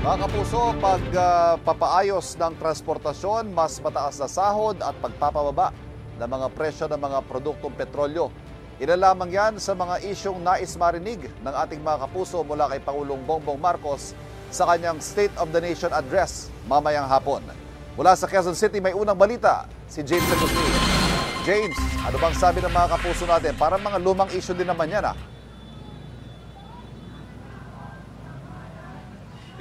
Mga kapuso, pagpapaayos ng transportasyon, mas mataas na sahod at pagpapababa ng mga presyo ng mga produktong petrolyo. Ilan lamang yan sa mga isyong nais marinig ng ating mga kapuso mula kay Pangulong Bongbong Marcos sa kanyang State of the Nation Address mamayang hapon. Mula sa Quezon City, may unang balita, si James Agustin. James, ano bang sabi ng mga kapuso natin? Parang mga lumang issue din naman yan,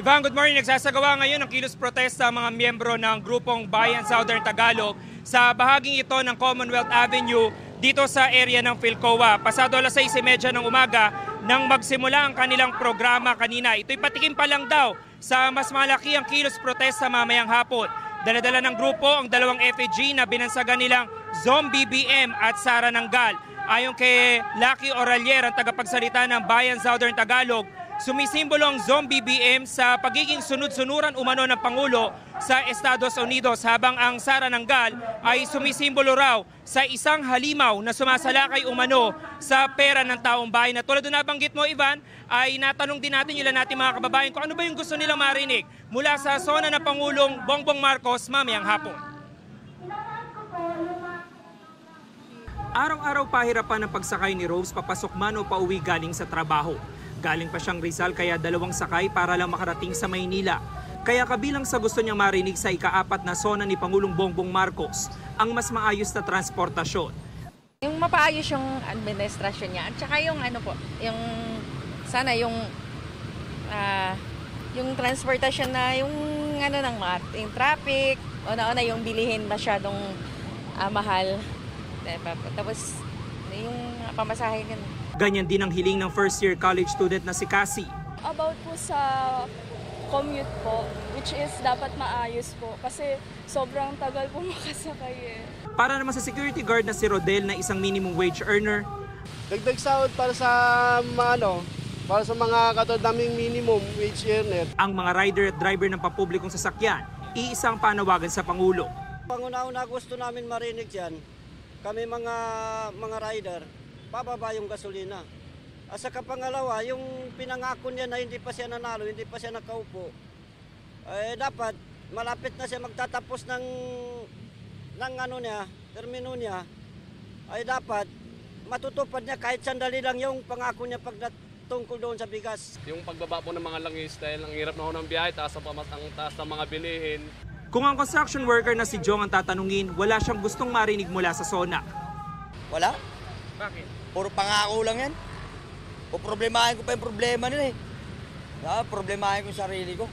Ivan, good morning. Nagsasagawa ngayon ng kilos protesta ang mga miyembro ng grupong Bayan Southern Tagalog sa bahaging ito ng Commonwealth Avenue dito sa area ng Philcoa. Pasado alas 6:30 ng umaga nang magsimula ang kanilang programa kanina. Ito'y patikim pa lang daw sa mas malaki ang kilos protesta mamayang hapon. Daladala ng grupo ang dalawang effigy na binansagan nilang Zombie BM at Sara Nanggal. Ayon kay Lucky Oralier, ang tagapagsalita ng Bayan Southern Tagalog, sumisimbolo ang Zombie BM sa pagiging sunod-sunuran umano ng Pangulo sa Estados Unidos, habang ang Sara Nanggal ay sumisimbolo raw sa isang halimaw na sumasalakay umano sa pera ng taong bayan. At tulad na nabanggit mo, Ivan, ay natanong din natin ilan natin mga kababayan kung ano ba yung gusto nilang marinig mula sa sona ng Pangulong Bongbong Marcos mamayang hapon. Araw-araw pahirapan ang pagsakay ni Rose papasok man o pauwi galing sa trabaho. Galing pa siyang Rizal kaya dalawang sakay para lang makarating sa Maynila. Kaya kabilang sa gusto niyang marinig sa ika-4 na sona ni Pangulong Bongbong Marcos ang mas maayos na transportasyon. Yung mapaayos yung administrasyon niya at saka yung yung sana yung transportasyon na yung yung traffic, una-una yung bilihin masyadong mahal. Tapos yung pamasahe ganun. Ganyan din ang hiling ng first-year college student na si Cassie. About po sa commute po, which is dapat maayos po kasi sobrang tagal po makasakay eh. Para naman sa security guard na si Rodel na isang minimum wage earner, dagdag sahod para sa para sa mga katulad naming minimum wage earner. Ang mga rider at driver ng pampublikong sasakyan, iisang panawagan sa Pangulo. Panguna-una gusto namin marinig yan, kami mga rider, bababa yung gasolina. At saka pangalawa, yung pinangako niya na hindi pa siya nanalo, hindi pa siya nakaupo, dapat malapit na siya magtatapos ng termino niya, ay dapat matutupad niya kahit sandali lang yung pangako niya tungkol doon sa bigas. Yung pagbaba po ng mga langis dahil ang hirap na ho ng biyahe, taas ng mga bilihin. Kung ang construction worker na si Jong ang tatanungin, wala siyang gustong marinig mula sa SONA. Wala. Bakit? Puro pangako lang yan. Problemahin ko pa yung problema nila eh. Problemahin ko yung sarili ko.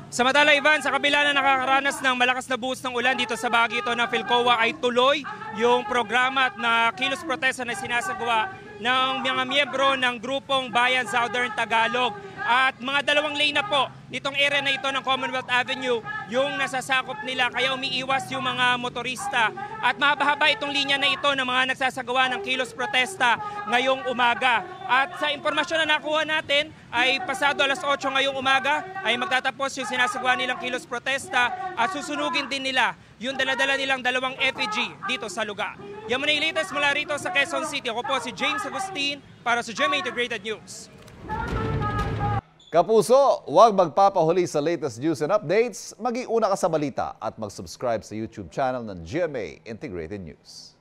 Samantala, Ivan, sa kabila na nakakaranas ng malakas na buhos ng ulan dito sa bahagi ito ng Philcoa, ay tuloy yung programa at na kilos protesta na sinasagawa ng mga miyembro ng grupong Bayan Southern Tagalog. At mga dalawang lane na po nitong area na ito ng Commonwealth Avenue yung nasasakop nila, kaya umiiwas yung mga motorista. At mahaba-haba itong linya na ito ng mga nagsasagawa ng kilos protesta ngayong umaga. At sa impormasyon na nakuha natin ay pasado alas 8 ngayong umaga ay magtatapos yung sinasagawa nilang kilos protesta at susunugin din nila yung daladala nilang dalawang effigy dito sa lugar. Yan muna yung latest mula rito sa Quezon City. Ako po si James Agustin para sa GMA Integrated News. Kapuso, huwag magpapahuli sa latest news and updates. Mag-iuna ka sa balita at mag-subscribe sa YouTube channel ng GMA Integrated News.